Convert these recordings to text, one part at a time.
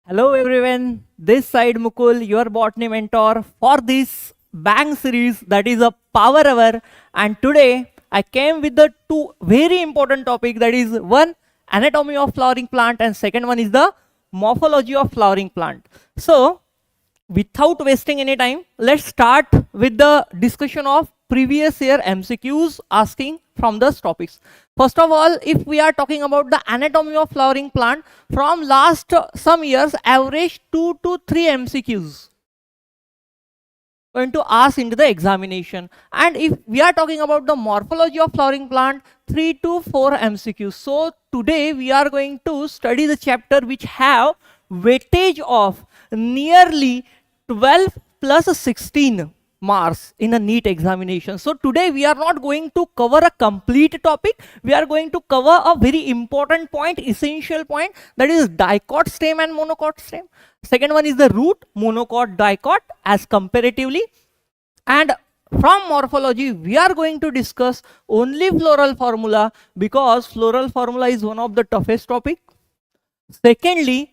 Hello everyone, this side Mukul, your botany mentor for this bang series that is a power hour, and today I came with the two very important topic, that is one anatomy of flowering plant and second one is the morphology of flowering plant. So without wasting any time, let's start with the discussion of previous year MCQs asking from the topics. First of all, if we are talking about the anatomy of flowering plant, from last some years, average 2 to 3 MCQs going to ask into the examination. And if we are talking about the morphology of flowering plant, 3 to 4 MCQs. So today we are going to study the chapter which have weightage of nearly 12 plus 16 marks in a NEET examination. So today we are not going to cover a complete topic. We are going to cover a very important point, essential point, that is dicot stem and monocot stem. Second one is the root, monocot, dicot as comparatively. And from morphology, we are going to discuss only floral formula because floral formula is one of the toughest topic. Secondly,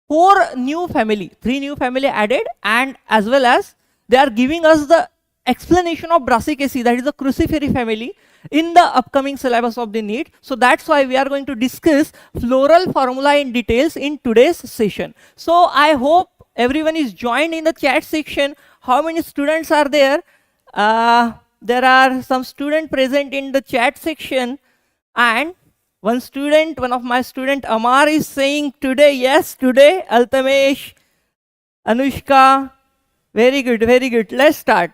4 new family, 3 new family added, and as well as they are giving us the explanation of Brassicaceae, that is the crucifery family, in the upcoming syllabus of the NEET. So that's why we are going to discuss floral formula in details in today's session. So I hope everyone is joined in the chat section. How many students are there? There are some students present in the chat section, and one of my student Amar is saying today, yes, today. Altamesh, Anushka, very good, very good. Let's start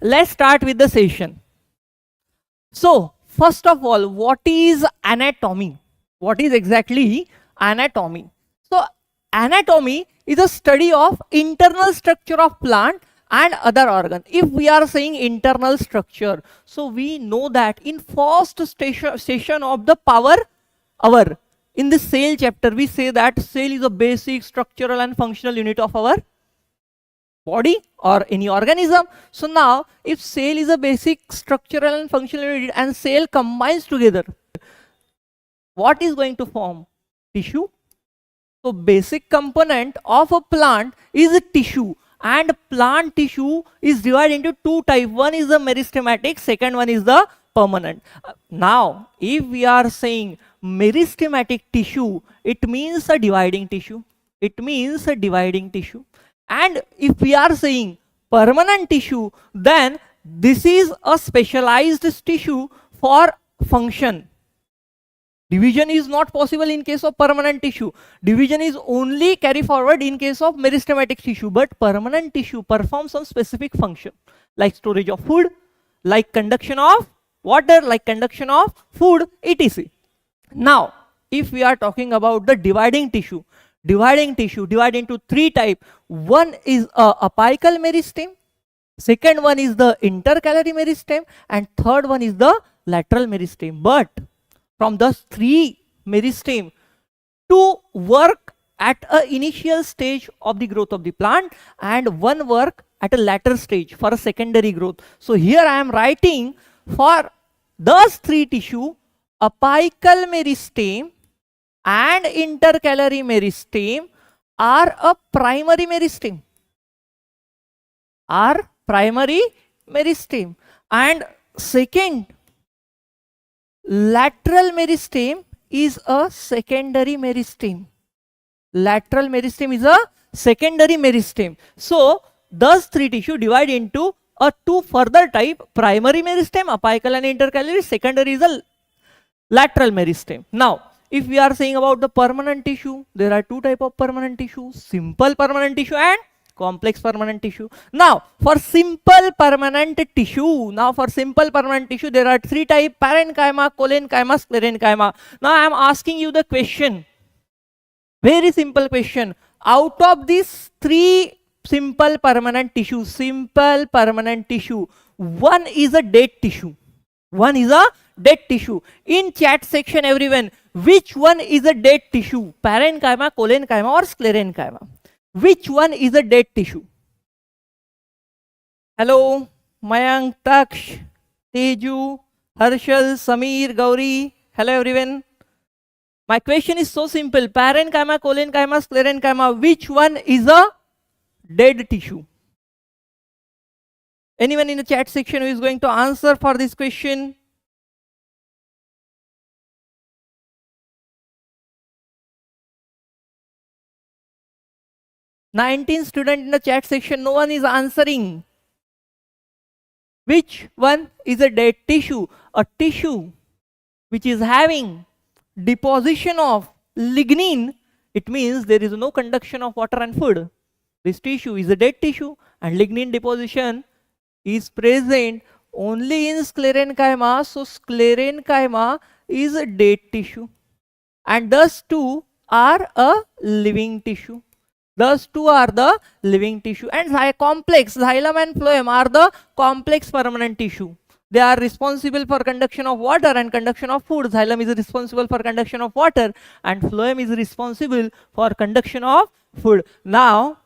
with the session. So first of all, what is anatomy? What is exactly anatomy? So anatomy is a study of internal structure of plant and other organ. If we are saying internal structure, so we know that in first session of the power hour, in the cell chapter, we say that cell is a basic structural and functional unit of our body or any organism. So now, if cell is a basic structural and functional unit and cell combines together, what is going to form? Tissue. So basic component of a plant is a tissue, and plant tissue is divided into two types. One is the meristematic, second one is the permanent. Now, if we are saying meristematic tissue, it means a dividing tissue. It means a dividing tissue. And if we are saying permanent tissue, then this is a specialized tissue for function. Division is not possible in case of permanent tissue. Division is only carry forward in case of meristematic tissue, but permanent tissue performs some specific function, like storage of food, like conduction of water, like conduction of food, etc. Now, if we are talking about the dividing tissue divide into 3 types. One is a apical meristem, second one is the intercalary meristem, and third one is the lateral meristem. But from the 3 meristem, 2 work at an initial stage of the growth of the plant and 1 work at a later stage for a secondary growth. So here I am writing for those 3 tissue, apical meristem and intercalary meristem are a primary meristem. And second, lateral meristem is a secondary meristem. Lateral meristem is a secondary meristem. So those 3 tissue divide into a 2 further type: primary meristem, apical and intercalary. Secondary is a lateral meristem. Now, if we are saying about the permanent tissue, there are 2 types of permanent tissue: simple permanent tissue and complex permanent tissue. Now, for simple permanent tissue, there are 3 types: parenchyma, collenchyma, sclerenchyma. Now, I am asking you the question, very simple question. Out of these 3 simple permanent tissue, one is a dead tissue. In chat section, everyone, which one is a dead tissue? Parenchyma, collenchyma or sclerenchyma? Which one is a dead tissue? Hello, Mayank, Taksh, Teju, Harshal, Samir, Gauri. Hello everyone. My question is so simple. Parenchyma, collenchyma, sclerenchyma, which one is a dead tissue? Anyone in the chat section who is going to answer for this question? 19 students in the chat section, no one is answering. Which one is a dead tissue? A tissue which is having deposition of lignin, it means there is no conduction of water and food. This tissue is a dead tissue, and lignin deposition is present only in sclerenchyma. So sclerenchyma is a dead tissue, and thus two are a living tissue. Thus two are the living tissue, and complex xylem and phloem are the complex permanent tissue. They are responsible for conduction of water and conduction of food. Xylem is responsible for conduction of water, and phloem is responsible for conduction of food. Now,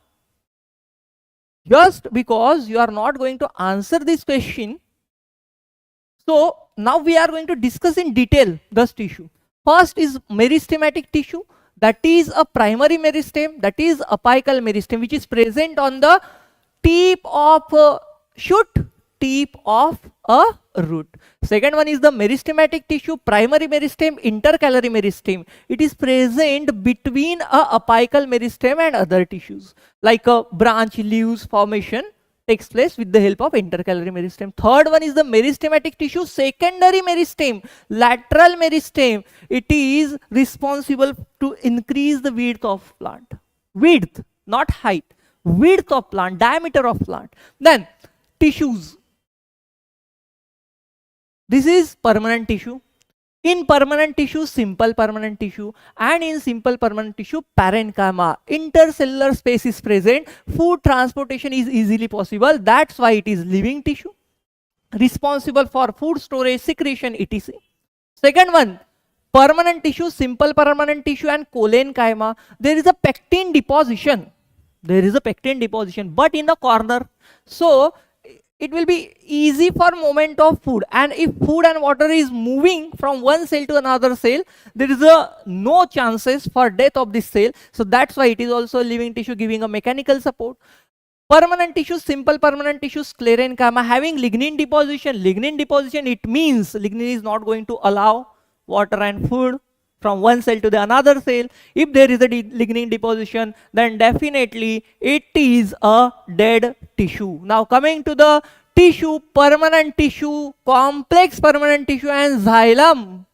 just because you are not going to answer this question, so now we are going to discuss in detail this tissue. First is meristematic tissue. That is a primary meristem, that is apical meristem, which is present on the tip of a shoot, tip of a root. Second one is the meristematic tissue, primary meristem, intercalary meristem. It is present between a apical meristem and other tissues, like a branch leaves formation takes place with the help of intercalary meristem. Third one is the meristematic tissue, secondary meristem, lateral meristem. It is responsible to increase the width of plant. Width, not height. Width of plant, diameter of plant. Then tissues. This is permanent tissue. In permanent tissue, simple permanent tissue, and in simple permanent tissue, parenchyma. Intercellular space is present. Food transportation is easily possible. That's why it is living tissue. Responsible for food storage, secretion, etc. Second one, permanent tissue, simple permanent tissue, and collenchyma. There is a pectin deposition. There is a pectin deposition, but in the corner. So it will be easy for movement of food, and if food and water is moving from one cell to another cell, there is no chances for death of this cell. So that's why it is also a living tissue, giving a mechanical support. Permanent tissue, simple permanent tissue, sclerenchyma, having lignin deposition. Lignin deposition, it means lignin is not going to allow water and food from one cell to the another cell. If there is a lignin deposition, then definitely it is a dead tissue. Now coming to the tissue, permanent tissue, complex permanent tissue, and xylem.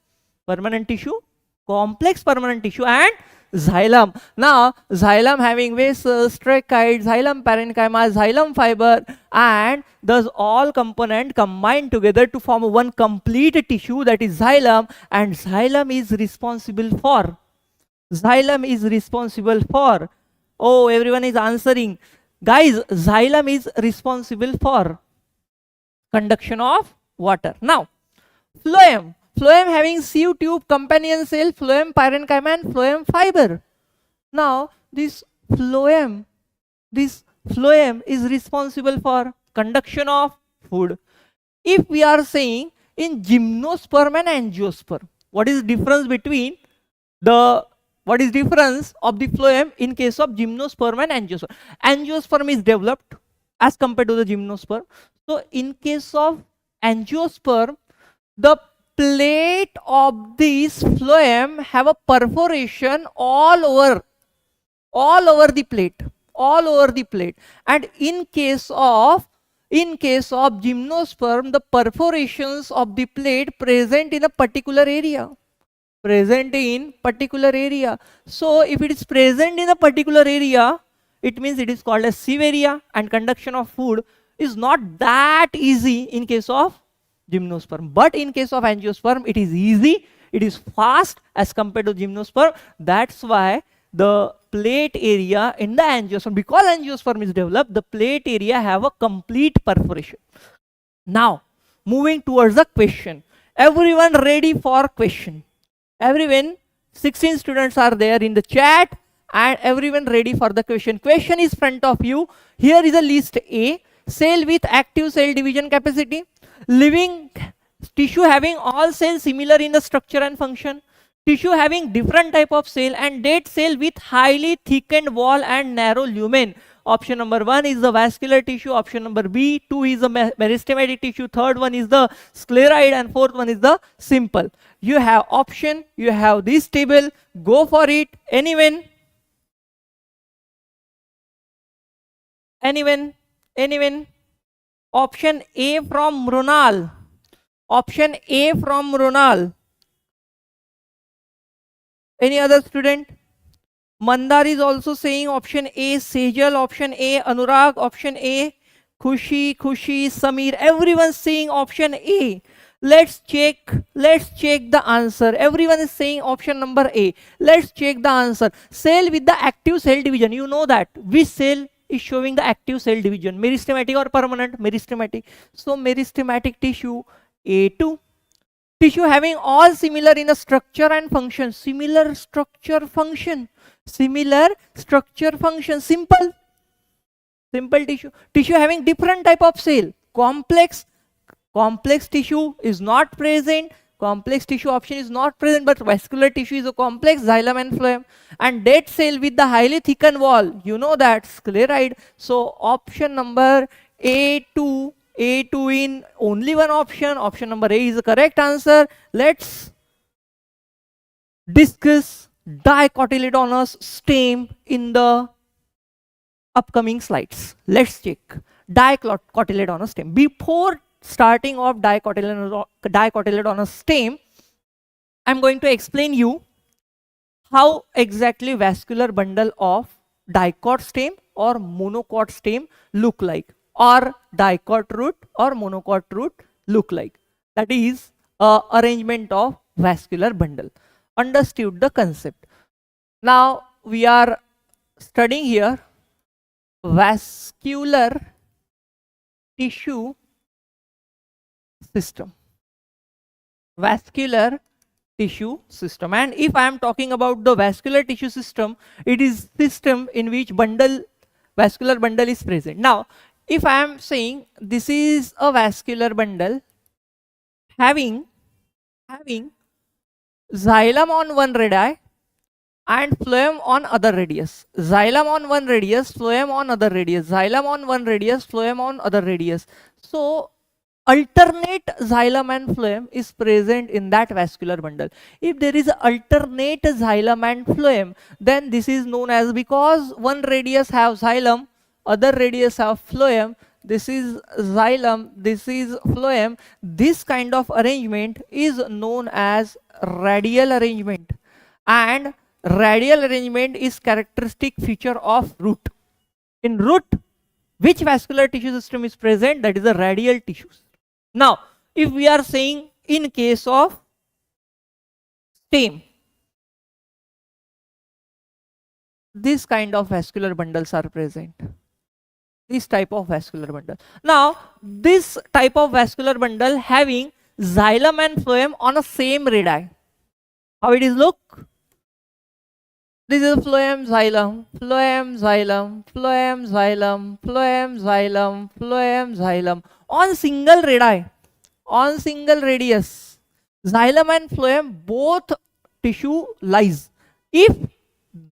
Permanent tissue, complex permanent tissue, and xylem. Now xylem having vessels, tracheids, xylem parenchyma, xylem fiber, and thus all components combine together to form one complete tissue, that is xylem. And xylem is responsible for, oh, everyone is answering. Guys, xylem is responsible for conduction of water. Now phloem. Phloem having sieve tube, companion cell, phloem parenchyma, and phloem fiber. Now this phloem is responsible for conduction of food. If we are saying in gymnosperm and angiosperm, what is the difference between what is difference of the phloem in case of gymnosperm and angiosperm? Angiosperm is developed as compared to the gymnosperm. So in case of angiosperm, the plate of this phloem have a perforation all over the plate, and in case of gymnosperm, the perforations of the plate present in a particular area. So if it is present in a particular area, it means it is called a sieve area, and conduction of food is not that easy in case of gymnosperm. But in case of angiosperm, it is easy, it is fast as compared to gymnosperm. That's why the plate area in the angiosperm, because angiosperm is developed, the plate area have a complete perforation. Now moving towards the question. Everyone ready for question? Everyone, 16 students are there in the chat, and everyone ready for the question. Question is front of you. Here is a list A. Cell with active cell division capacity. Living tissue having all cells similar in the structure and function. Tissue having different type of cell and dead cell with highly thickened wall and narrow lumen. Option number 1 is the vascular tissue. Option number B, 2 is the meristematic tissue. Third one is the scleroid, and fourth one is the simple. You have option, you have this table, go for it. Anyone? Anyone? Option A from Mrunal. Option A from Mrunal. Any other student? Mandar is also saying option A. Sejal, option A. Anurag, option A. Khushi, Samir. Everyone saying option A. Let's check the answer. Everyone is saying option number A. Let's check the answer. Cell with the active cell division. You know that. Which cell is showing the active cell division? Meristematic or permanent? Meristematic. So meristematic tissue A2. Tissue having all similar in a structure and function. Similar structure function. Simple tissue. Tissue having different type of cell. Complex tissue is not present. Complex tissue option is not present, but vascular tissue is a complex, xylem and phloem. And dead cell with the highly thickened wall, you know that, scleroid. So option number A2 in only one option. Option number A is the correct answer. Let's discuss dicotyledonous stem in the upcoming slides. Let's check dicotyledonous stem. Before starting of dicotyledonous stem, I'm going to explain you how exactly vascular bundle of dicot stem or monocot stem look like, or dicot root or monocot root look like. That is arrangement of vascular bundle. Understood the concept. Now we are studying here vascular tissue system. Vascular tissue system. And if I am talking about the vascular tissue system, it is system in which vascular bundle is present. Now, if I am saying this is a vascular bundle having xylem on one radii and phloem on other radius. Xylem on one radius, phloem on other radius. Xylem on one radius, phloem on other radius. So alternate xylem and phloem is present in that vascular bundle. If there is alternate xylem and phloem, then this is known as, because one radius have xylem, other radius have phloem, this is xylem, this is phloem. This kind of arrangement is known as radial arrangement, and radial arrangement is characteristic feature of root. In root, which vascular tissue system is present? That is the radial tissues. Now, if we are saying in case of stem, this kind of vascular bundles are present. This type of vascular bundle. Now, this type of vascular bundle having xylem and phloem on a same radii. How it is look? This is phloem, xylem, phloem, xylem, phloem, xylem, phloem, xylem, phloem, xylem. On single radii, on single radius, xylem and phloem both tissue lies. If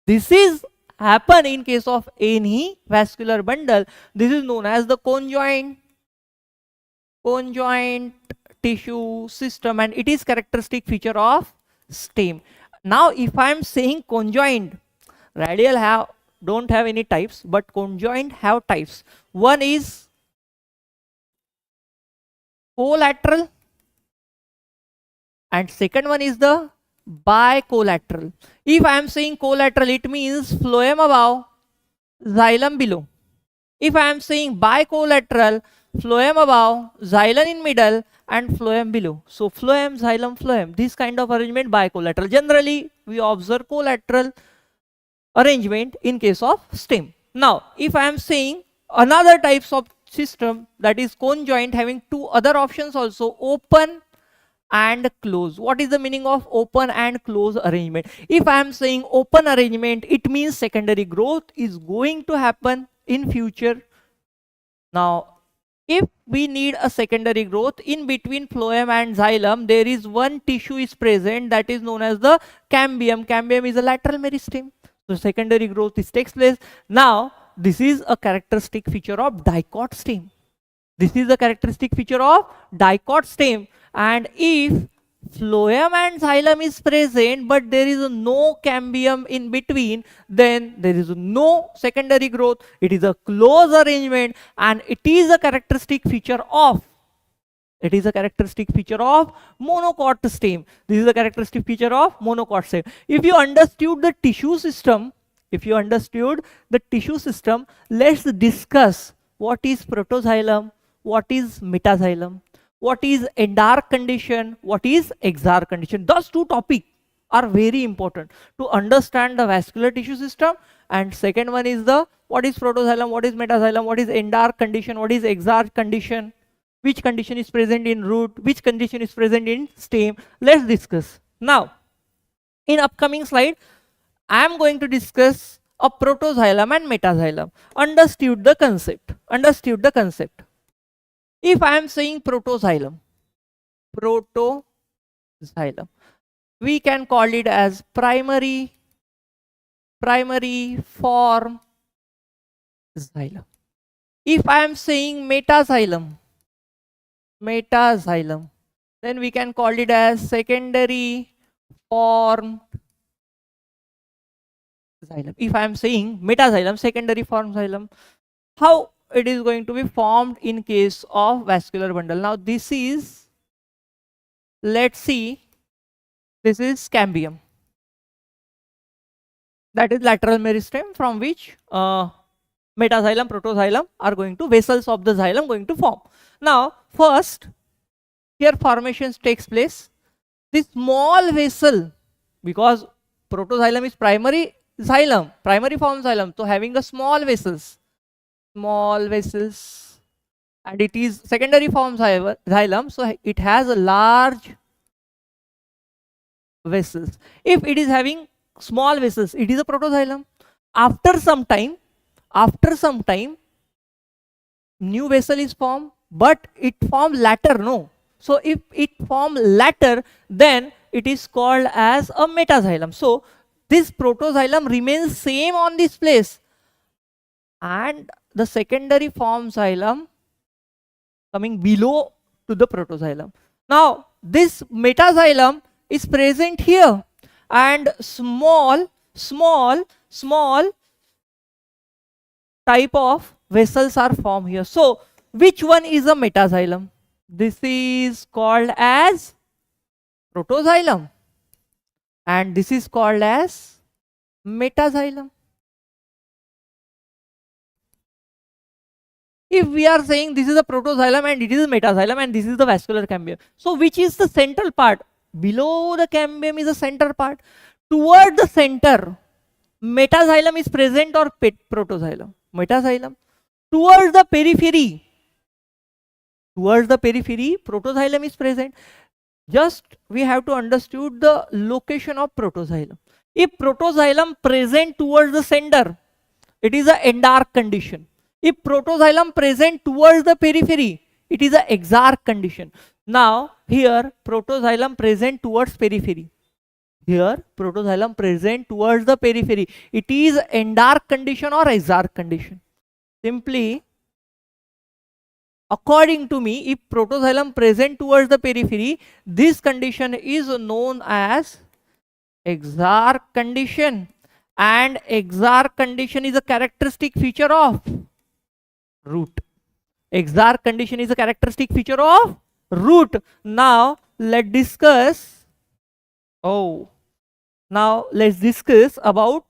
this is happen in case of any vascular bundle, this is known as the conjoint tissue system, and it is characteristic feature of stem. Now, if I am saying conjoined, radial don't have any types, but conjoined have types. One is collateral, and second one is the bicollateral. If I am saying collateral, it means phloem above, xylem below. If I am saying bicollateral, phloem above, xylem in middle, and phloem below. So phloem, xylem, phloem. This kind of arrangement bicollateral. Generally, we observe collateral arrangement in case of stem. Now, if I am saying another types of system, that is conjoint, having two other options also, open and close. What is the meaning of open and close arrangement? If I am saying open arrangement, it means secondary growth is going to happen in future. Now, If we need a secondary growth, in between phloem and xylem, there is one tissue is present that is known as the cambium. Cambium is a lateral meristem. So secondary growth is takes place. Now, this is a characteristic feature of dicot stem. This is a characteristic feature of dicot stem. And if phloem and xylem is present, but there is no cambium in between, then there is no secondary growth. It is a close arrangement, and it is a characteristic feature of monocot stem. This is a characteristic feature of monocot stem. If you understood the tissue system, let's discuss what is protoxylem, what is metaxylem, what is endark condition, what is exarch condition. Those two topics are very important to understand the vascular tissue system. And second one is the what is protoxylem, what is metaxylem, what is endark condition, what is exarch condition, which condition is present in root, which condition is present in stem. Let's discuss. Now, in upcoming slide, I am going to discuss a protoxylem and metaxylem. Understood the concept. If I am saying protoxylem, we can call it as primary form xylem. If I am saying metaxylem, then we can call it as secondary form xylem. If I am saying metaxylem, secondary form xylem, how it is going to be formed in case of vascular bundle? Now this is, let's see, this is cambium. That is lateral meristem from which metaxylem, protoxylem are going to, vessels of the xylem going to form. Now first, here formations takes place. This small vessel, because protoxylem is primary xylem, primary form xylem, so having a small vessels, and it is secondary form xylem, so it has a large vessels. If it is having small vessels, it is a protoxylem. After some time, new vessel is formed, but it formed later, no. So if it formed later, then it is called as a metaxylem. So this protoxylem remains same on this place, and the secondary form xylem coming below to the protoxylem. Now this metaxylem is present here, and small type of vessels are formed here. So which one is a metaxylem? This is called as protoxylem, and this is called as metaxylem. If we are saying this is a protoxylem and it is a metaxylem and this is the vascular cambium, so which is the central part? Below the cambium is the center part. Toward the center, metaxylem is present or protoxylem? Metaxylem. Towards the periphery, protoxylem is present. Just we have to understood the location of protoxylem. If protoxylem present towards the center, it is a endark condition. If protoxylem present towards the periphery, it is a exarch condition. Now here protoxylem present towards periphery. Here protoxylem present towards the periphery. It is endark condition or exarch condition. Simply, according to me, if protoxylem present towards the periphery, this condition is known as exarch condition, and exarch condition is a characteristic feature of root. Exarch condition is a characteristic feature of root. Now let's discuss. Now let's discuss about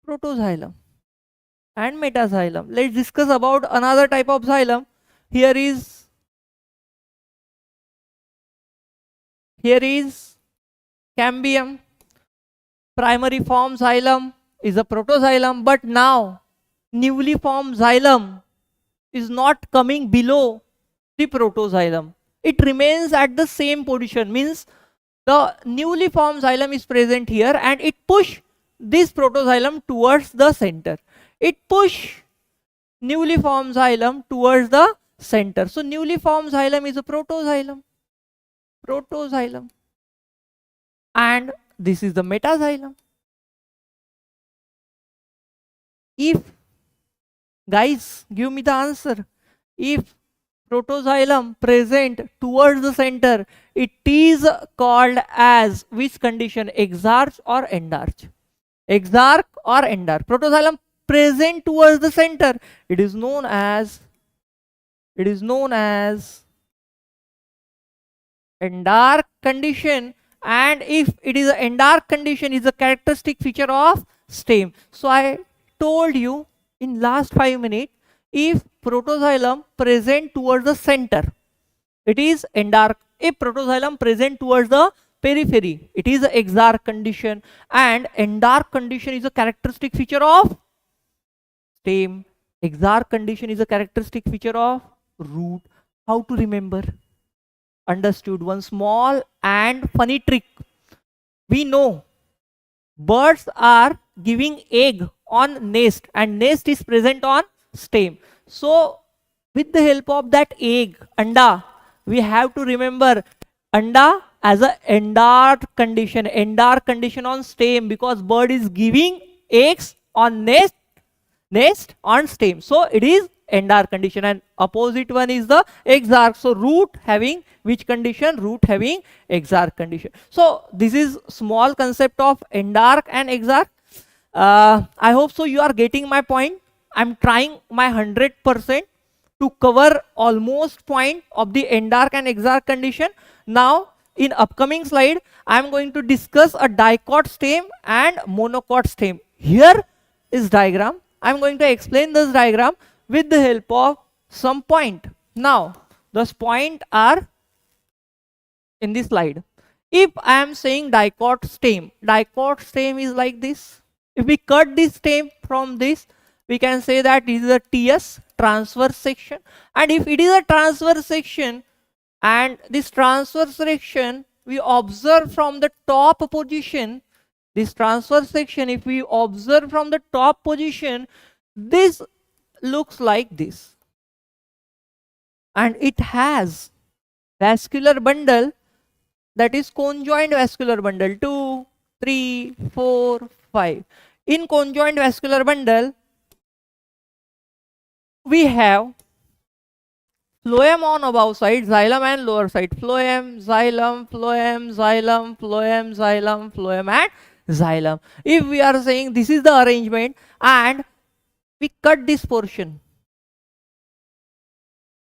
protoxylem and metaxylem. Let's discuss about another type of xylem. Here is cambium. Primary form xylem is a protoxylem, but now newly formed xylem is not coming below the protoxylem. It remains at the same position, means the newly formed xylem is present here and it push this protoxylem towards the center. It push newly formed xylem towards the center. So newly formed xylem is a protoxylem. Protoxylem. And this is the metaxylem. If, guys, give me the answer. If protoxylem present towards the center, it is called as which condition? Exarch or endarch? Exarch or endarch? Protoxylem present towards the center, it is known as endarch condition. And if it is an endarch condition, is a characteristic feature of stem. So I told you in last 5 minutes, if protoxylem present towards the center, it is endarch. If protoxylem present towards the periphery, it is a exarch condition, and endarch condition is a characteristic feature of stem. Exarch condition is a characteristic feature of root. How to remember? Understood. One small and funny trick. We know birds are giving egg on nest, and nest is present on stem. So with the help of that egg, anda, we have to remember anda as a endarch condition on stem, because bird is giving eggs on nest on stem. So it is endarch condition, and opposite one is the exarch. So root having which condition? Root having exarch condition. So this is small concept of endarch and exarch. I hope so you are getting my point. I'm trying my 100% to cover almost point of the endarch and exarch condition. Now in upcoming slide, I'm going to discuss a dicot stem and monocot stem. Here is diagram. I'm going to explain this diagram with the help of some point. Now those point are in this slide. If I am saying dicot stem is like this. If we cut this stem from this, we can say that it is a TS, transverse section. And if it is a transverse section, and this transverse section we observe from the top position, this transverse section, if we observe from the top position, this looks like this. And it has vascular bundle, that is conjoined vascular bundle, 2, 3, 4, 5. In conjoined vascular bundle, we have phloem on above side, xylem and lower side. Phloem, xylem, phloem, xylem, phloem, xylem, phloem and xylem. If we are saying this is the arrangement and we cut this portion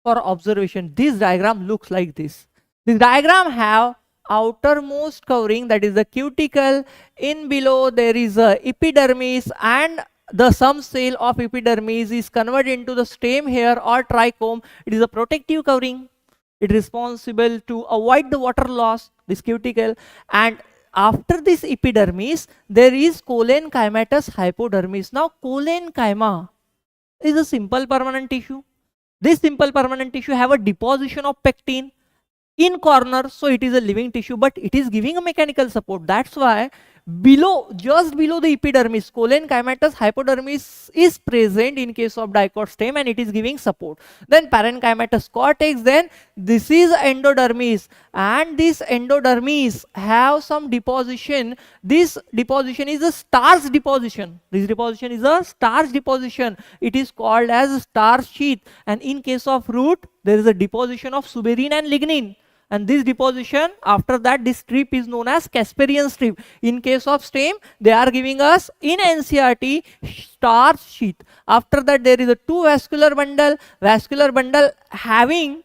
for observation, this diagram looks like this. This diagram have outermost covering, that is the cuticle. In below there is a epidermis, and the some cell of epidermis is converted into the stem hair or trichome. It is a protective covering. It is responsible to avoid the water loss, this cuticle. And after this epidermis, there is cholenchymatous hypodermis. Now cholenchyma is a simple permanent tissue. This simple permanent tissue have a deposition of pectin in corner, so it is a living tissue, but it is giving a mechanical support. That's why below, just below the epidermis, cholenchymatous hypodermis is present in case of dicot stem, and it is giving support. Then parenchymatous cortex, then this is endodermis, and this endodermis have some deposition. This deposition is a starch deposition. This deposition is a starch deposition. It is called as starch sheath. And in case of root, there is a deposition of suberin and lignin. And this deposition, after that, this strip is known as Casparian strip. In case of stem, they are giving us in NCERT starch sheath. After that, there is a two vascular bundle having,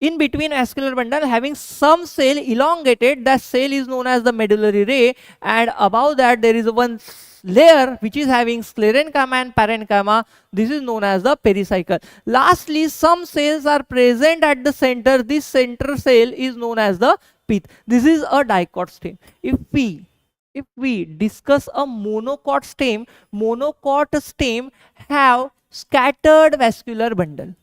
in between vascular bundle having some cell elongated. That cell is known as the medullary ray, and above that there is one layer which is having sclerenchyma and parenchyma. This is known as the pericycle. Lastly, some cells are present at the center. This center cell is known as the pith. This is a dicot stem. If we discuss a monocot stem have scattered vascular bundle.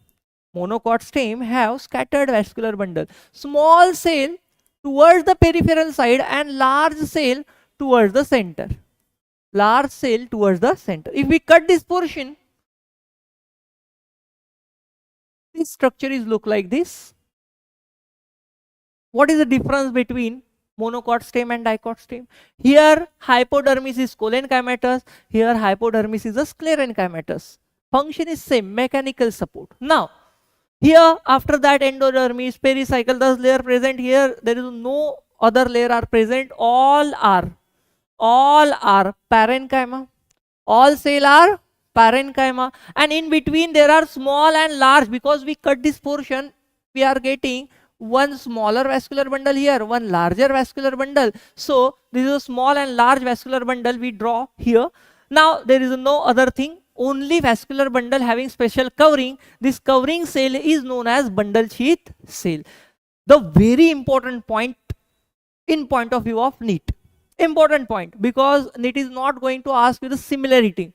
Monocot stem have scattered vascular bundle. Small cell towards the peripheral side and large cell towards the center. Large cell towards the center. If we cut this portion, This structure is look like this. What is the difference between monocot stem and dicot stem? Here hypodermis is collenchymatous, here hypodermis is a sclerenchymatous. Function is same, mechanical support. Now here after that endodermis, pericycle, thus layer present here, there is no other layer are present, all are parenchyma, all cell are parenchyma, and in between there are small and large. Because we cut this portion, we are getting one smaller vascular bundle here, one larger vascular bundle. So this is a small and large vascular bundle we draw here. Now there is no other thing, only vascular bundle having special covering. This covering cell is known as bundle sheath cell. The very important point in point of view of NEET. Important point, because NEET is not going to ask you the similarity.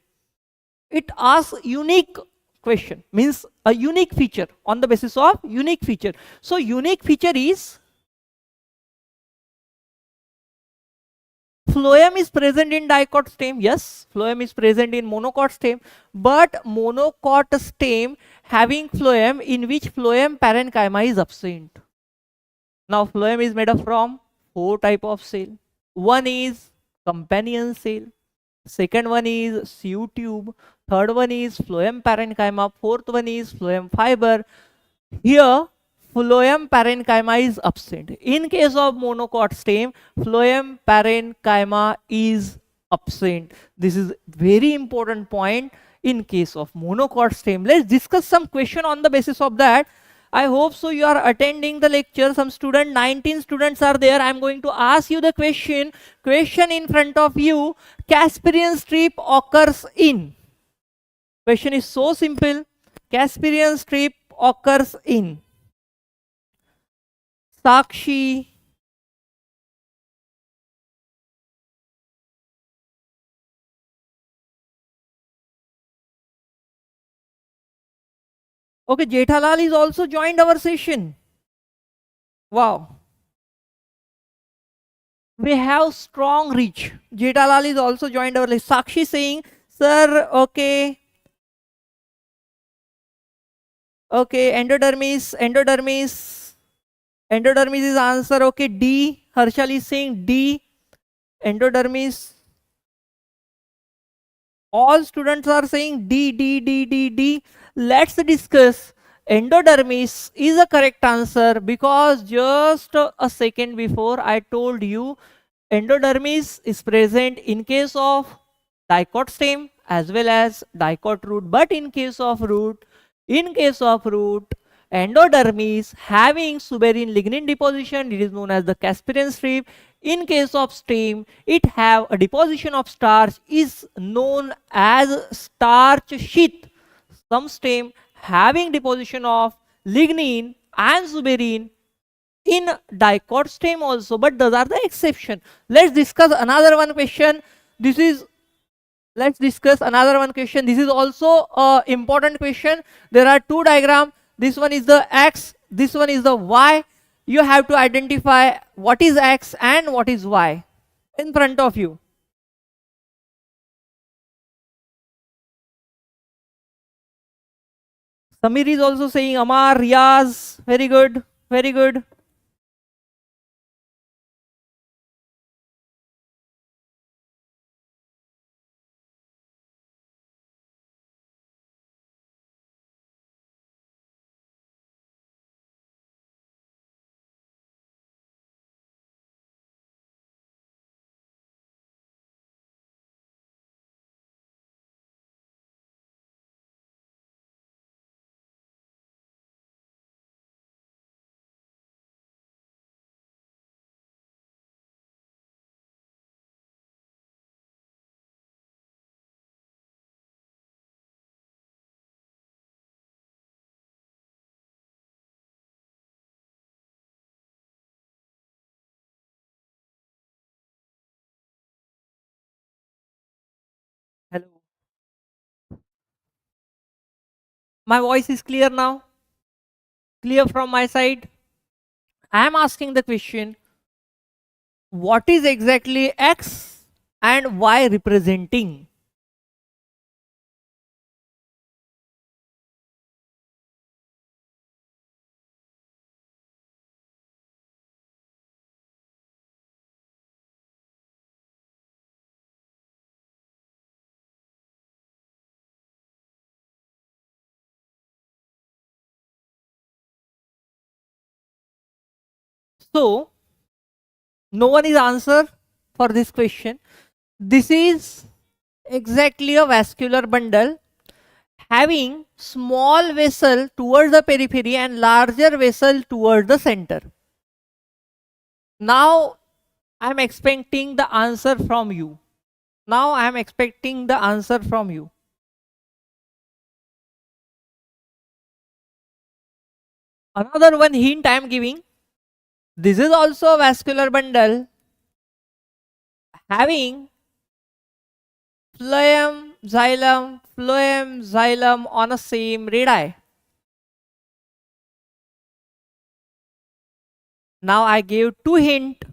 It asks unique question, means a unique feature, on the basis of unique feature. So unique feature is phloem is present in dicot stem. Yes, phloem is present in monocot stem, but monocot stem having phloem in which phloem parenchyma is absent. Now phloem is made up from 4 type of cell. One is companion cell, second one is sieve tube, third one is phloem parenchyma, fourth one is phloem fiber. Here phloem parenchyma is absent. In case of monocot stem, phloem parenchyma is absent. This is very important point in case of monocot stem. Let's discuss some question on the basis of that. I hope so you are attending the lecture. Some student, 19 students are there. I am going to ask you the question. Question in front of you. Casparian strip occurs in. Question is so simple. Casparian strip occurs in Sakshi, okay, Jethalal is also joined our session. Wow. We have strong reach. Jethalal is also joined our list. Sakshi saying, sir, okay. Okay, endodermis is answer. Okay, D. Harshal is saying D. Endodermis. All students are saying D. Let's discuss. Endodermis is a correct answer, because just a second before I told you endodermis is present in case of dicot stem as well as dicot root. But in case of root, endodermis having suberin lignin deposition, it is known as the Casparian strip. In case of stem, it have a deposition of starch, is known as starch sheath. Some stem having deposition of lignin and suberin in dicot stem also, but those are the exception. Let's discuss another one question. This is also a important question. There are two diagrams. This one is the X, this one is the Y. You have to identify what is X and what is Y in front of you. Samir is also saying Amar, Riyaz, very good, very good. Hello. My voice is clear now? Clear from my side? I am asking the question, what is exactly X and Y representing? So no one is answer for this question. This is exactly a vascular bundle having small vessel towards the periphery and larger vessel towards the center. Now I am expecting the answer from you. Now I am expecting the answer from you. Another one hint I am giving. This is also a vascular bundle having phloem, xylem on a same radii. Now I gave two hint.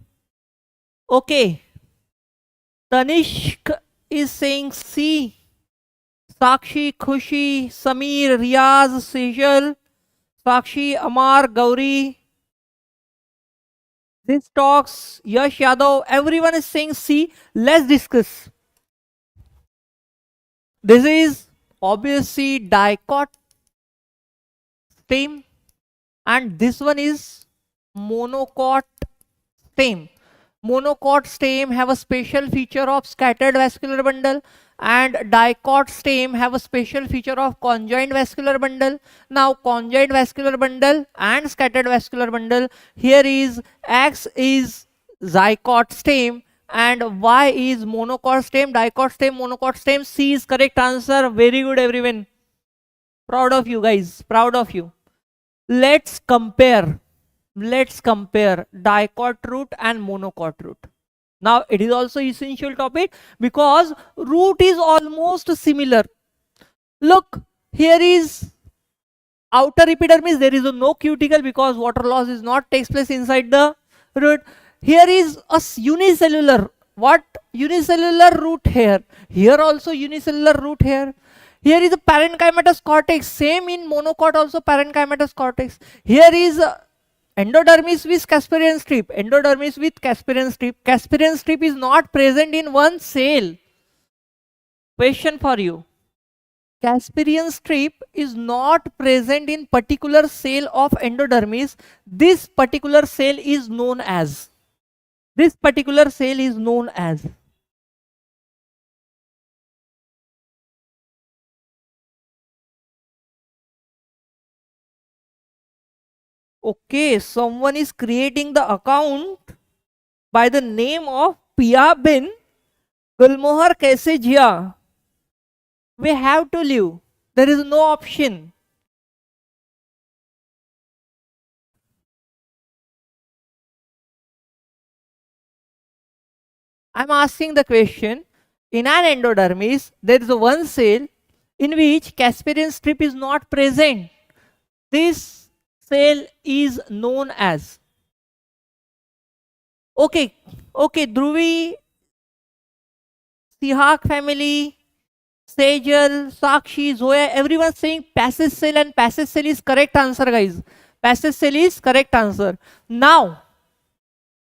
Okay. Tanishk is saying C. Sakshi, Khushi, Samir, Riaz, Sejal, Sakshi, Amar, Gauri. This talks, Yash Yadav, everyone is saying C. Let's discuss. This is obviously dicot stem, and this one is monocot stem. Monocot stem have a special feature of scattered vascular bundle, and dicot stem have a special feature of conjoined vascular bundle. Now conjoined vascular bundle and scattered vascular bundle, here is X is zygote stem and Y is monocot stem, dicot stem, monocot stem. C is correct answer. Very good everyone. Proud of you guys, proud of you. Let's compare dicot root and monocot root. Now it is also essential topic because root is almost similar. Look, here is outer epidermis, there is no cuticle because water loss is not takes place inside the root. Here is a unicellular, what unicellular root here, here also unicellular root here. Here is a parenchymatous cortex, same in monocot also parenchymatous cortex. Here is endodermis with Casparian strip, endodermis with Casparian strip. Casparian strip is not present in one cell. Question for you. Casparian strip is not present in particular cell of endodermis. This particular cell is known as. This particular cell is known as. Okay, someone is creating the account by the name of Pia bin Gulmohar kaise jiya. We have to leave. There is no option. I'm asking the question. In an endodermis, there is one cell in which Casparian strip is not present. This cell is known as. Okay, Dhruvi, Sihak family, Sejal, Sakshi, Zoya, everyone saying passage cell, and passage cell is correct answer, guys. Passage cell is correct answer. Now,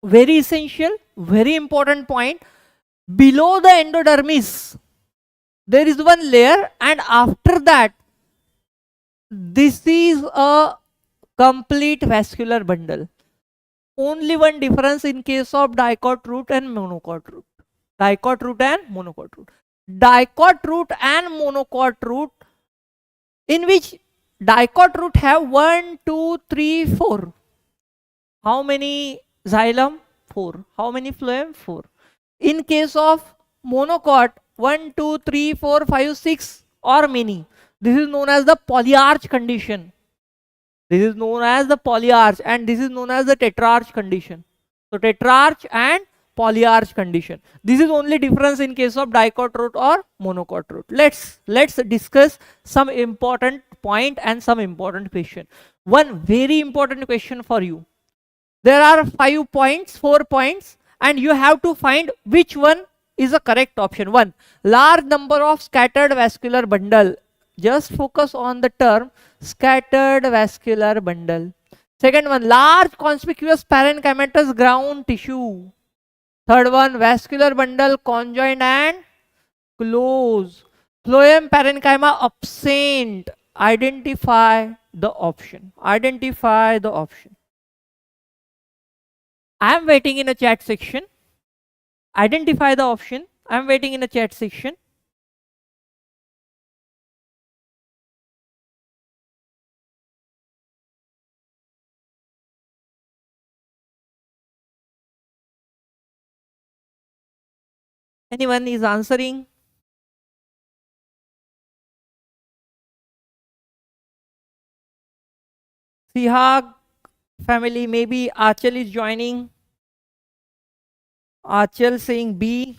very essential, very important point. Below the endodermis, there is one layer, and after that, this is a complete vascular bundle. Only one difference in case of dicot root and monocot root. Dicot root and monocot root. Dicot root and monocot root, in which dicot root have 1, 2, 3, 4. How many xylem? 4. How many phloem? 4. In case of monocot, 1, 2, 3, 4, 5, 6 or many. This is known as the polyarch condition. This is known as the polyarch, and this is known as the tetrarch condition. So tetrarch and polyarch condition. This is only difference in case of dicot root or monocot root. Let's discuss some important point and some important question. One very important question for you. There are 5 points, 4 points, and you have to find which one is the correct option. 1. Large number of scattered vascular bundle. Just focus on the term scattered vascular bundle. Second one, large conspicuous parenchymatous ground tissue. Third one, vascular bundle conjoined and close. Phloem parenchyma absent. Identify the option. Identify the option. I am waiting in a chat section. Identify the option. I am waiting in a chat section. Anyone is answering? Sihag family, maybe Achal is joining. Achal saying B.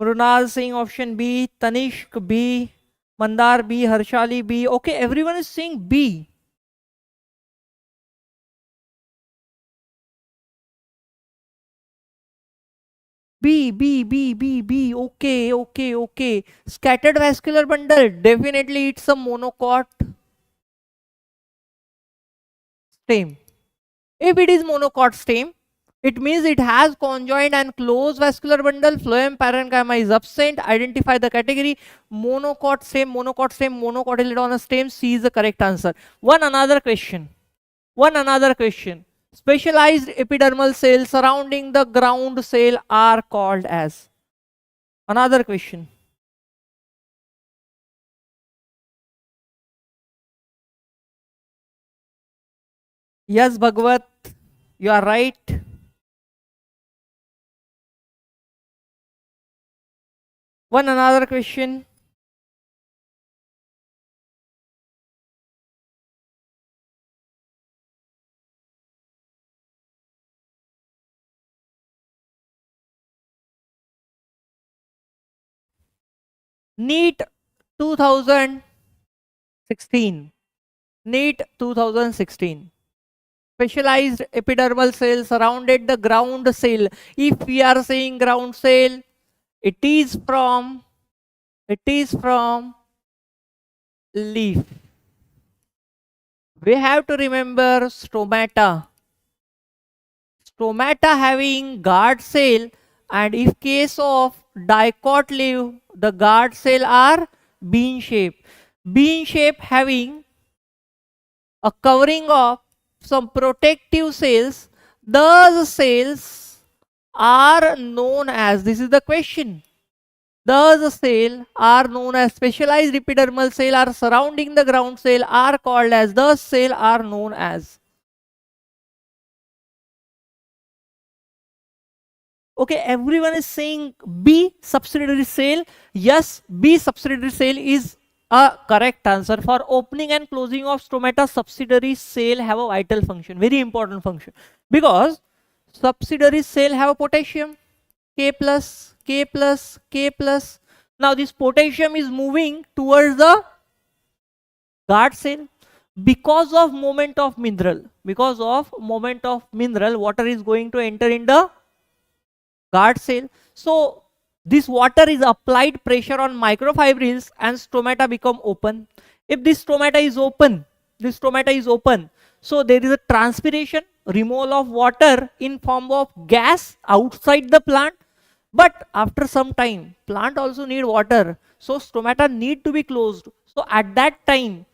Runal saying option B. Tanishk B. Mandar B. Harshali B. Okay, everyone is saying B. B. Okay, okay. Scattered vascular bundle. Definitely it's a monocot stem. If it is monocot stem, it means it has conjoined and closed vascular bundle. Phloem parenchyma is absent. Identify the category. Monocot stem, monocotyledonous stem. C is the correct answer. One another question. Specialized epidermal cells surrounding the ground cell are called as. Another question. Yes, Bhagavat, you are right. One another question. NEET 2016. NEET 2016. Specialized epidermal cell surrounded the ground cell. If we are saying ground cell, it is from leaf. We have to remember stomata. Stomata having guard cell, and if case of dicot leaf, the guard cell are bean shape. Bean shape having a covering of some protective cells. Those cells are known as, this is the question, those cells are known as specialized epidermal cell are surrounding the ground cell are called as, those cell are known as. Okay, everyone is saying B subsidiary cell. Yes, B subsidiary cell is a correct answer. For opening and closing of stomata, subsidiary cell have a vital function, very important function. Because subsidiary cell have a potassium, K plus, K plus, K plus. Now this potassium is moving towards the guard cell. Because of moment of mineral, water is going to enter in the guard cell. So this water is applied pressure on microfibrils and stomata become open. If this stomata is open, so there is a transpiration, removal of water in form of gas outside the plant. But after some time, plant also need water. So stomata need to be closed. So at that time,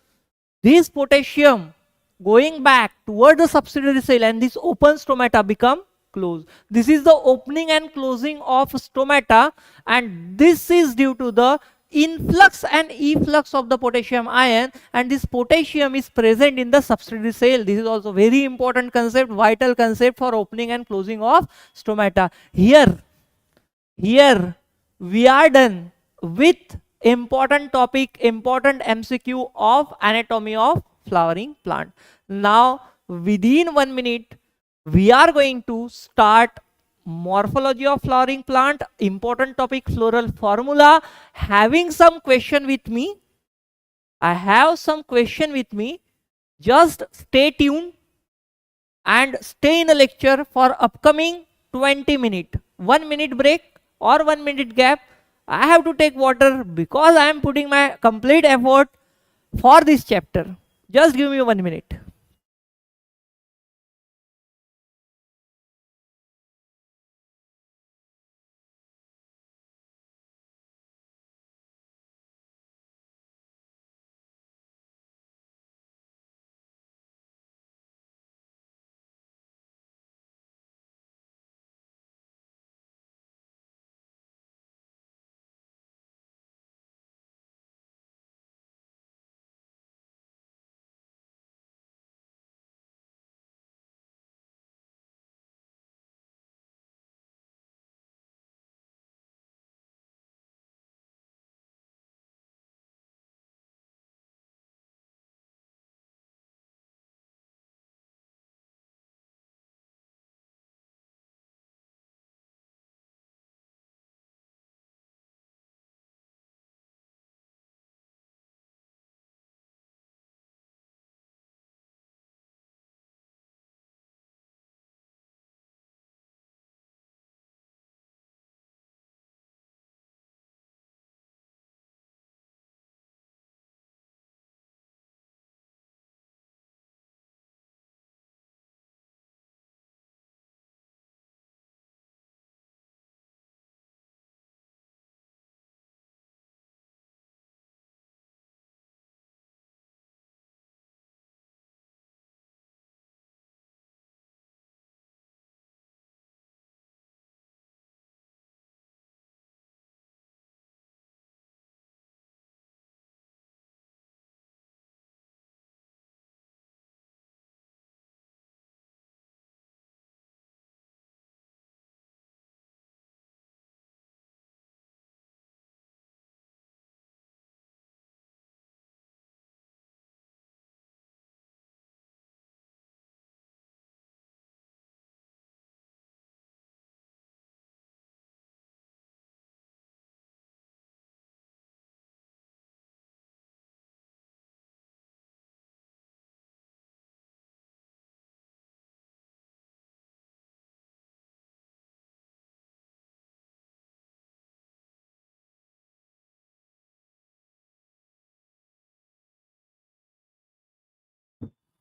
this potassium going back toward the subsidiary cell and this open stomata become closed. This is the opening and closing of stomata, and this is due to the influx and efflux of the potassium ion, and this potassium is present in the subsidiary cell. This is also very important concept, vital concept for opening and closing of stomata. Here we are done with important topic, important MCQ of anatomy of flowering plant. Now within 1 minute we are going to start morphology of flowering plant, important topic floral formula. Having some question with me, I have some question with me. Just stay tuned and stay in a lecture for upcoming 20 minutes. 1 minute break or 1 minute gap. I have to take water because I am putting my complete effort for this chapter. Just give me 1 minute.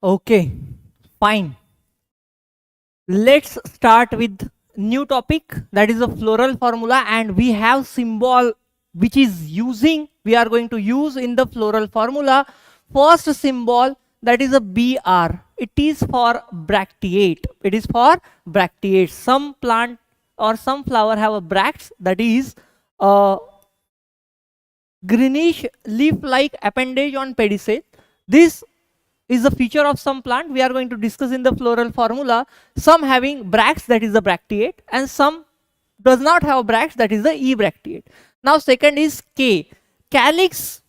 Okay, fine. Let's start with new topic, that is a floral formula, and we have symbol which is we are going to use in the floral formula. First symbol, that is a BR. It is for bracteate. It is for bracteate. Some plant or some flower have a bracts, that is a greenish leaf-like appendage on pedicel. This is the feature of some plant we are going to discuss in the floral formula. Some having bracts, that is the bracteate, and some does not have bracts, that is the ebracteate. Now second is K. Calyx.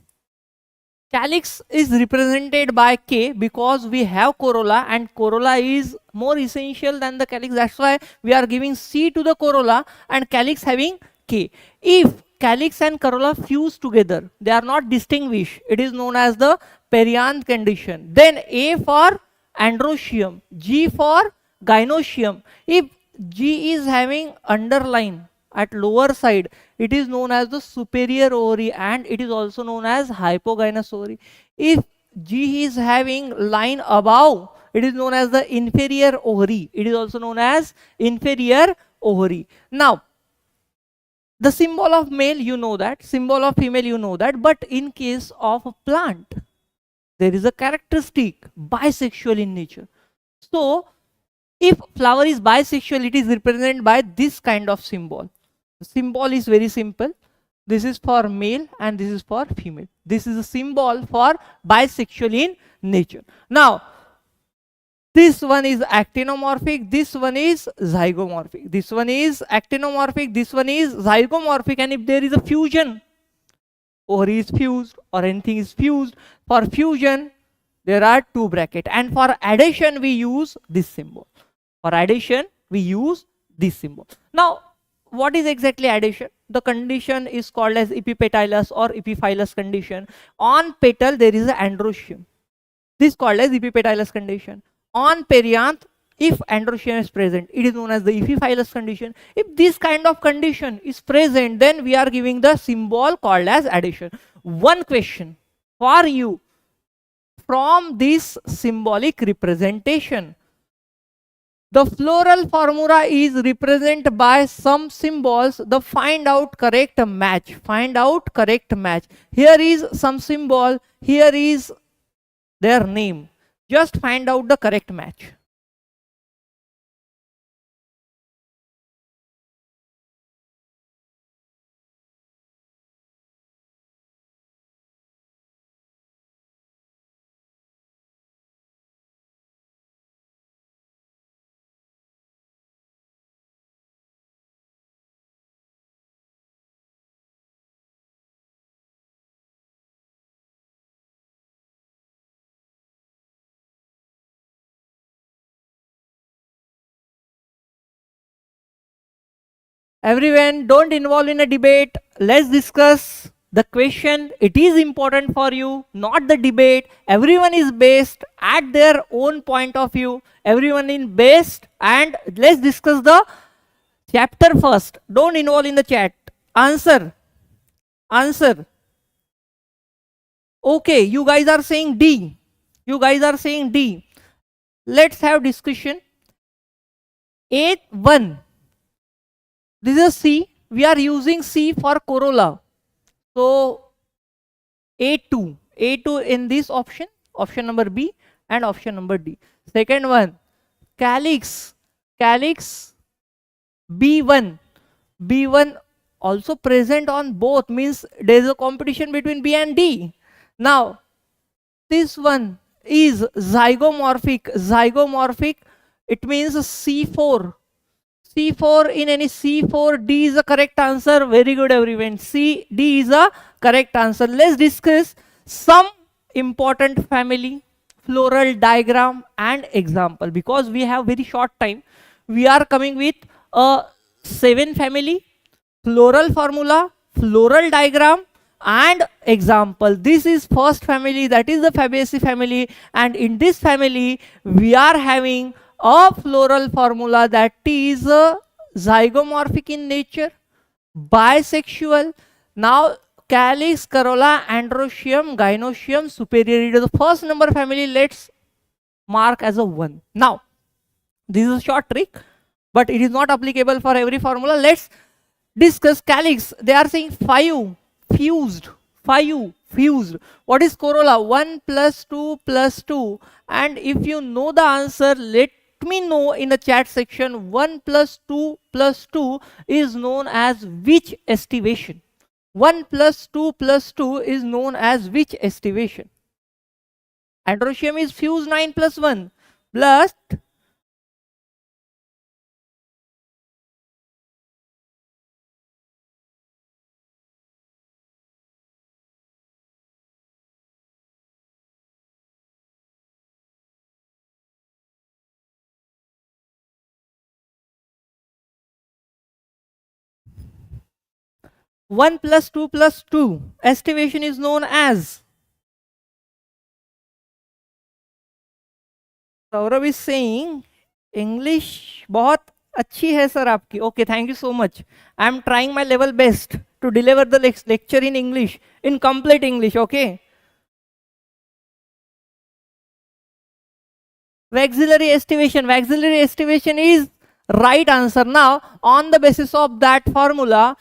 Calyx is represented by K because we have corolla, and corolla is more essential than the calyx. That's why we are giving C to the corolla and calyx having K. If calyx and corolla fuse together, they are not distinguished, it is known as the perianth condition. Then A for androecium, G for gynoecium. If G is having underline at lower side, it is known as the superior ovary, and it is also known as hypogynous ovary. If G is having line above, it is known as the inferior ovary. It is also known as inferior ovary. Now, the symbol of male, you know that. Symbol of female, you know that. But in case of a plant, there is a characteristic bisexual in nature. So, if flower is bisexual, it is represented by this kind of symbol. The symbol is very simple. This is for male and this is for female. This is a symbol for bisexual in nature. Now, this one is actinomorphic, this one is zygomorphic. This one is actinomorphic, this one is zygomorphic, and if there is a fusion, ovary is fused or anything is fused, for fusion, there are two brackets, and for addition, we use this symbol. For addition, we use this symbol. Now, what is exactly addition? The condition is called as epipetalous or epiphylous condition. On petal, there is an androecium. This is called as epipetalous condition. On perianth, if androecium is present, it is known as the epiphylous condition. If this kind of condition is present, then we are giving the symbol called as addition. One question for you from this symbolic representation. The floral formula is represented by some symbols. The find out correct match. Find out correct match. Here is some symbol. Here is their name. Just find out the correct match. Everyone, don't involve in a debate. Let's discuss the question. It is important for you, not the debate. Everyone is based at their own point of view. Everyone is based, and let's discuss the chapter first. Don't involve in the chat. Answer. Answer. Okay, you guys are saying D. You guys are saying D. Let's have discussion. 8-1. This is C. We are using C for corolla. So A2. A2 in this option. Option number B and option number D. Second one. Calyx. Calyx. B1. B1 also present on both, means there is a competition between B and D. Now, this one is zygomorphic. Zygomorphic, it means C4. C4 in any C4, D is the correct answer. Very good, everyone. C, D is the correct answer. Let's discuss some important family, floral diagram and example. Because we have very short time, we are coming with a 7 family, floral formula, floral diagram and example. This is first family, that is the Fabaceae family, and in this family we are having a floral formula that is zygomorphic in nature, bisexual. Now calyx, corolla, androecium, gynoecium, superior. It is the first number family. Let's mark as a 1. Now, this is a short trick, but it is not applicable for every formula. Let's discuss calyx. They are saying 5 fused. 5 fused. What is corolla? 1 plus 2 plus 2. And if you know the answer, let me know in the chat section. 1 plus 2 plus 2 is known as which estivation? 1 plus 2 plus 2 is known as which estivation? Androecium is fused 9 plus 1 plus 1 plus 2 plus 2 estivation is known as. Saurabh is saying English बहुत अच्छी है sir आपकी. Okay, thank you so much. I am trying my level best to deliver the lecture in English, in complete English. Okay. Waxillary estivation. Waxillary estivation is right answer. Now, on the basis of that formula,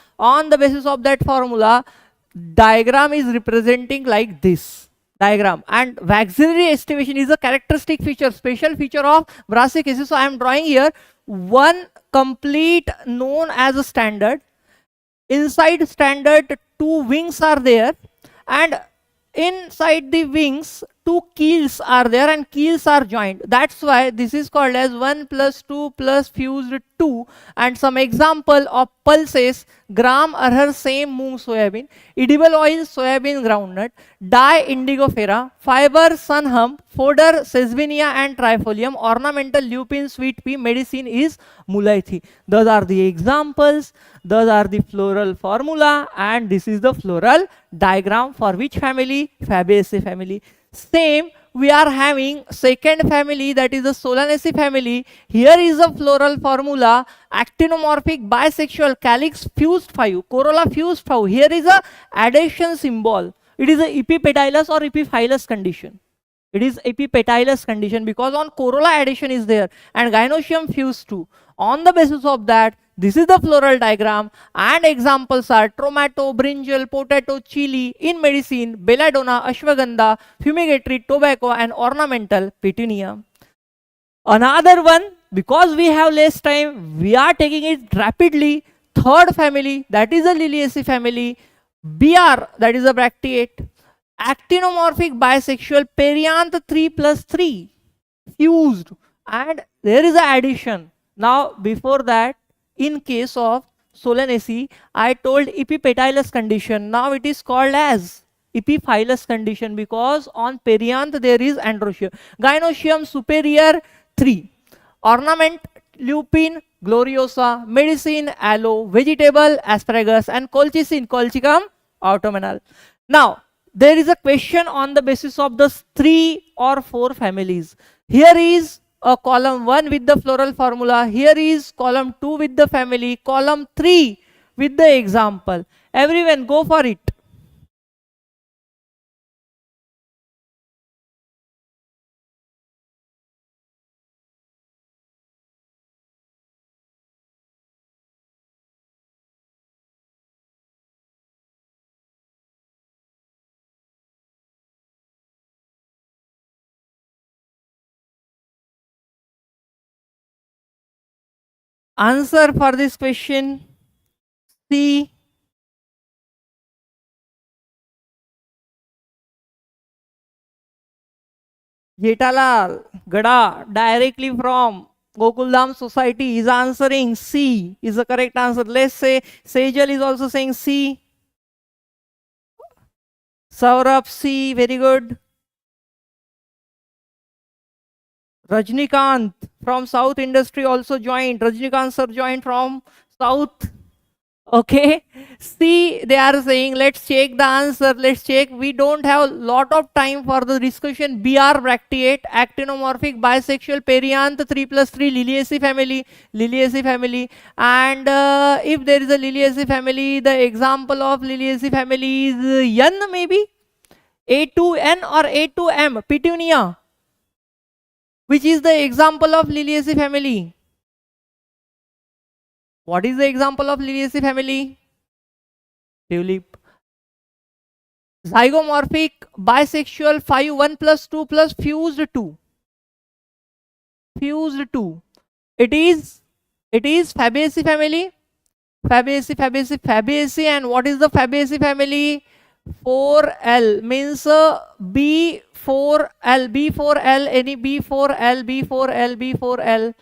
diagram is representing like this diagram, and waxillary estivation is a characteristic feature, special feature of Brassicaceae. So I am drawing here one complete known as a standard. Inside standard, 2 wings are there, and inside the wings 2 keels are there, and keels are joined. That's why this is called as 1 plus 2 plus fused 2. And some example of pulses: gram, arhar, same, moong, soybean, edible oil, soybean, groundnut, dye, indigofera, fiber, sunhum, fodder, sesvinia and trifolium, ornamental, lupin, sweet pea, medicine is muleithy. Those are the examples, those are the floral formula, and this is the floral diagram for which family? Fabaceae family. Same, we are having second family, that is the Solanaceae family. Here is a floral formula: actinomorphic, bisexual, calyx fused 5, corolla fused 5. Here is a adhesion symbol. It is a epipetylous or epiphylous condition. It is epipetylous condition because on corolla adhesion is there, and gynoecium fused 2. On the basis of that, this is the floral diagram, and examples are tomato, brinjal, potato, chili, in medicine, belladonna, ashwagandha, fumigatory, tobacco, and ornamental, petunia. Another one, because we have less time, we are taking it rapidly. Third family, that is the Liliaceae family. BR, that is a bracteate. Actinomorphic, bisexual, perianth 3 plus 3, fused, and there is an addition. Now, before that, in case of Solanaceae, I told epipetylous condition. Now it is called as epiphylous condition because on perianth there is androecium. Gynoecium superior 3. Ornament, lupin, gloriosa, medicine, aloe, vegetable, asparagus, and colchicine, colchicum autumnal. Now, there is a question on the basis of the 3 or 4 families. Here is a column 1 with the floral formula. Here is column 2 with the family, column 3 with the example. Everyone go for it. Answer for this question: C. Jetalal Gada, directly from Gokuldham Society, is answering C is the correct answer. Let's say Sejal is also saying C. Saurabh, C, very good. Rajnikant from South Industry also joined. Rajnikant sir joined from South. Okay. See, they are saying, let's check the answer. Let's check. We don't have a lot of time for the discussion. BR bracteate, actinomorphic, bisexual, perianth 3 plus 3, Liliaceae family, Liliaceae family. And if there is a Liliaceae family, the example of Liliaceae family is N maybe? A2N or A2M, petunia. Which is the example of Liliaceae family? What is the example of Liliaceae family? Tulip. Zygomorphic, bisexual, 5, 1 plus 2 plus fused 2. Fused 2. It is Fabaceae family. Fabaceae. And what is the Fabaceae family? 4L means B4L, any B4L.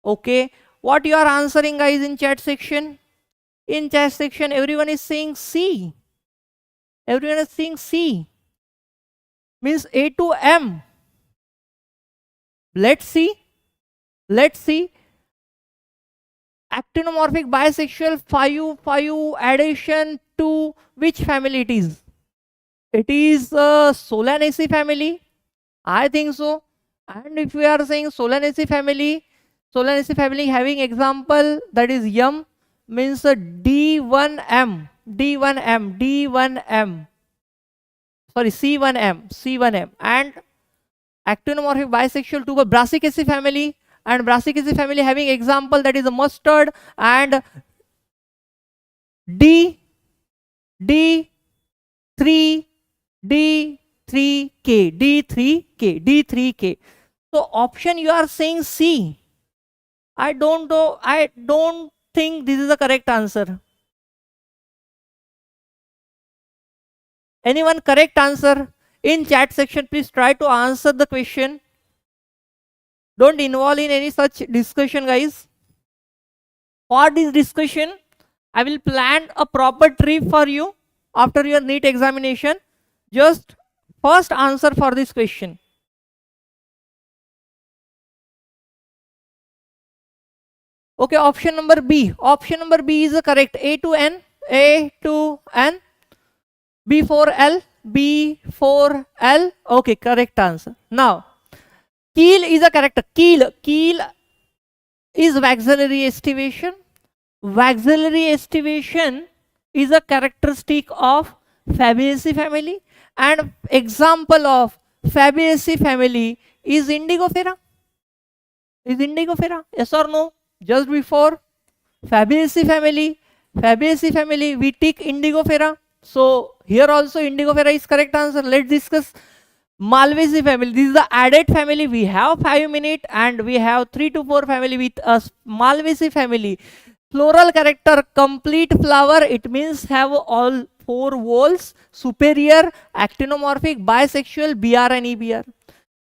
Okay. What you are answering, guys, in chat section? In chat section, everyone is saying C. Everyone is saying C. Means A to M. Let's see. Actinomorphic, bisexual, 5 addition to which family it is? It is Solanaceae family. I think so. And if we are saying Solanaceae family having example, that is yum, means D1M. Sorry, C1M. And actinomorphic, bisexual to Brassicaceae family. And Brassicaceae family having example, that is a mustard, and D3K. So option you are saying C. I don't know. I don't think this is the correct answer. Anyone correct answer? In chat section, please try to answer the question. Don't involve in any such discussion, guys. For this discussion, I will plan a proper trip for you after your NEET examination. Just first answer for this question. Okay, option number B. Option number B is the correct. A to N, B4L. Okay, correct answer. Now, keel is a character. Keel is waxillary estivation. Waxillary estivation is a characteristic of Fabaceae family, and example of Fabaceae family is Indigofera. Yes or no? Just before Fabaceae family, we take Indigofera. So here also Indigofera is correct answer. Let's discuss Malvaceae family. This is the added family. We have 5 minutes and we have 3 to 4 family with us. Malvaceae family. Floral character, complete flower. It means have all 4 whorls. Superior, actinomorphic, bisexual, BR and EBR.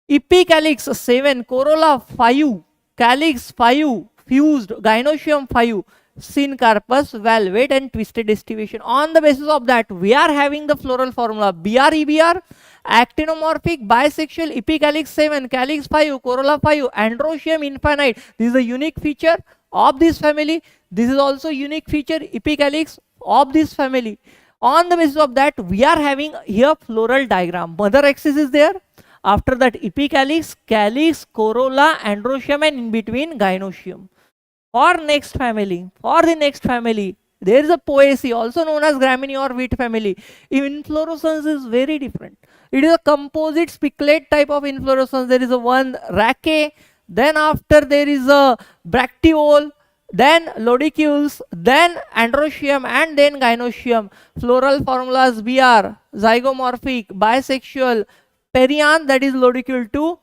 Epicalyx 7, corolla 5, calyx 5, fused, gynoecium 5. Syncarpus, valvate and twisted estivation. On the basis of that, we are having the floral formula BR, EBR, actinomorphic, bisexual, epicalyx 7, calyx 5, corolla 5, androecium infinite. This is a unique feature of this family. This is also unique feature, epicalyx, of this family. On the basis of that, we are having here floral diagram. Mother axis is there. After that, epicalyx, calyx, corolla, androecium, and in between gynoecium. For the next family, there is a Poaceae, also known as Graminea or wheat family. Inflorescence is very different. It is a composite spicculate type of inflorescence. There is a one raceae, then after there is a bracteole, then lodicules, then androecium, and then gynoecium. Floral formulas BR, zygomorphic, bisexual, perianth, that is lodicule 2,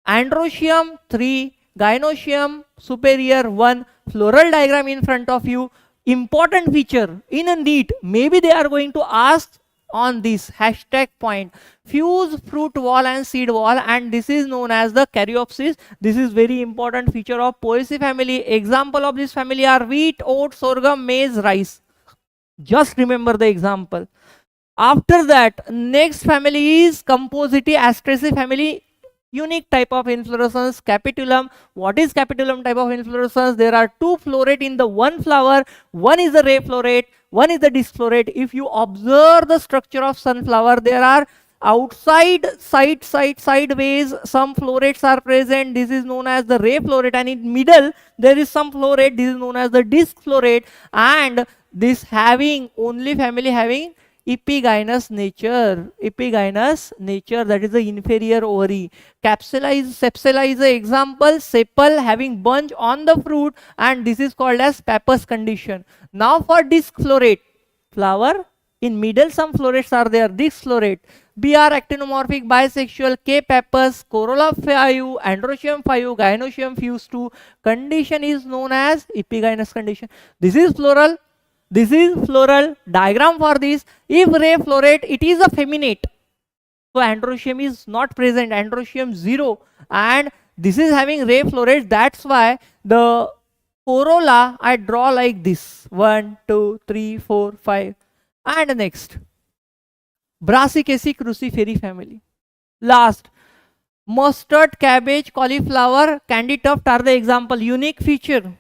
androecium 3, gynoecium superior 1. Floral diagram in front of you. Important feature in a NEET, maybe they are going to ask on this hashtag point, fuse fruit wall and seed wall, and this is known as the caryopsis. This is very important feature of Poaceae family. Example of this family are wheat, oat, sorghum, maize, rice. Just remember the example. After that, next family is Compositae Astraceae family. Unique type of inflorescence, capitulum. What is capitulum type of inflorescence? There are 2 florets in the one flower. One is the ray floret, one is the disc floret. If you observe the structure of sunflower, there are outside, sideways, some florets are present. This is known as the ray floret, and in middle there is some floret. This is known as the disc floret, and this having only family having Epigynous nature. Epigynous nature, that is the inferior ovary. Sepsella is the example, sepal having bunch on the fruit, and this is called as pappus condition. Now for disc florate, flower in middle some florets are there, disc florate. BR actinomorphic, bisexual, K pappus, corolla 5, androecium 5, gynoecium fused 2. Condition is known as epigynous condition. This is floral. This is floral. Diagram for this. If ray florate, it is a feminate. So androecium is not present. Androecium 0. And this is having ray florate. That's why the corolla I draw like this. 1, 2, 3, 4, 5. And next. Brassicaceae cruciferi family. Last. Mustard, cabbage, cauliflower, candy tuft are the example. Unique feature.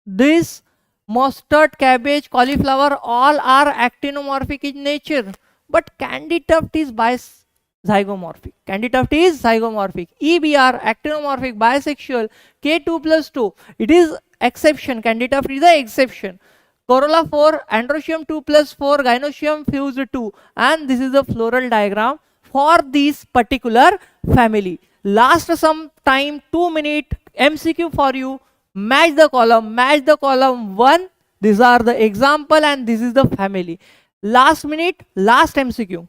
This mustard, cabbage, cauliflower all are actinomorphic in nature, but candy tuft is zygomorphic. Candy tuft is zygomorphic. EBR actinomorphic, bisexual, K2 plus 2. It is exception. Candy tuft is the exception. Corolla 4, androecium 2 plus 4, gynoecium fused 2. And this is the floral diagram for this particular family. Last some time, 2 minute MCQ for you. Match the column 1. These are the example and this is the family. Last minute, last MCQ.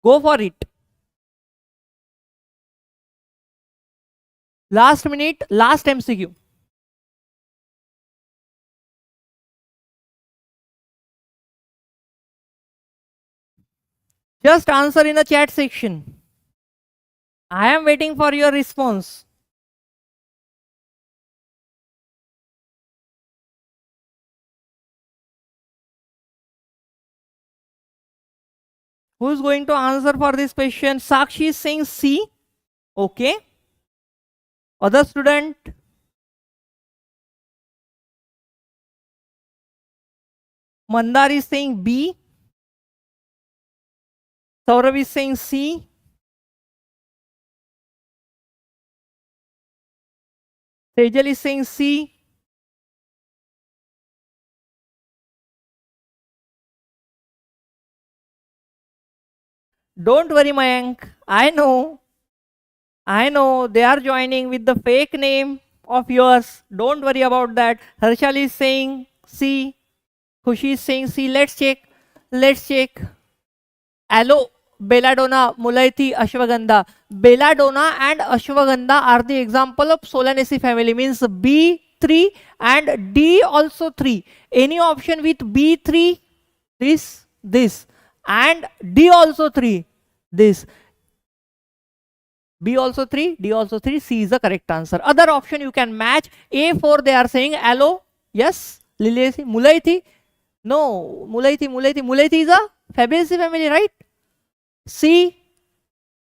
Go for it. Last minute, last MCQ. Just answer in the chat section. I am waiting for your response. Who is going to answer for this question? Sakshi is saying C. Okay. Other student? Mandar is saying B. Saurav is saying C. Sejal is saying C. Don't worry, Mayank. I know they are joining with the fake name of yours. Don't worry about that. Harshal is saying C. Khushi is saying C. Let's check. Aloe, belladonna, mullaity, ashwagandha. Belladonna and ashwagandha are the example of Solanaceae family. Means B3 and D also 3. Any option with B3, this. And D also 3, this. B also 3, D also 3, C is the correct answer. Other option you can match. A4 they are saying aloe, yes. Liliaceae, mullaity, no. Mullaity is a Fabaceae family, right? C,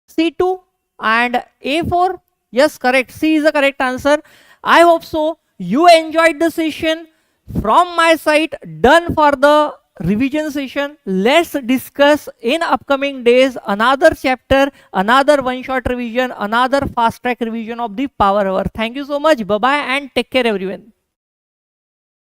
C2 and A4, yes, correct. C is the correct answer. I hope so. You enjoyed the session. From my side, done for the revision session. Let's discuss in upcoming days another chapter, another one-shot revision, another fast-track revision of the power hour. Thank you so much. Bye-bye and take care everyone.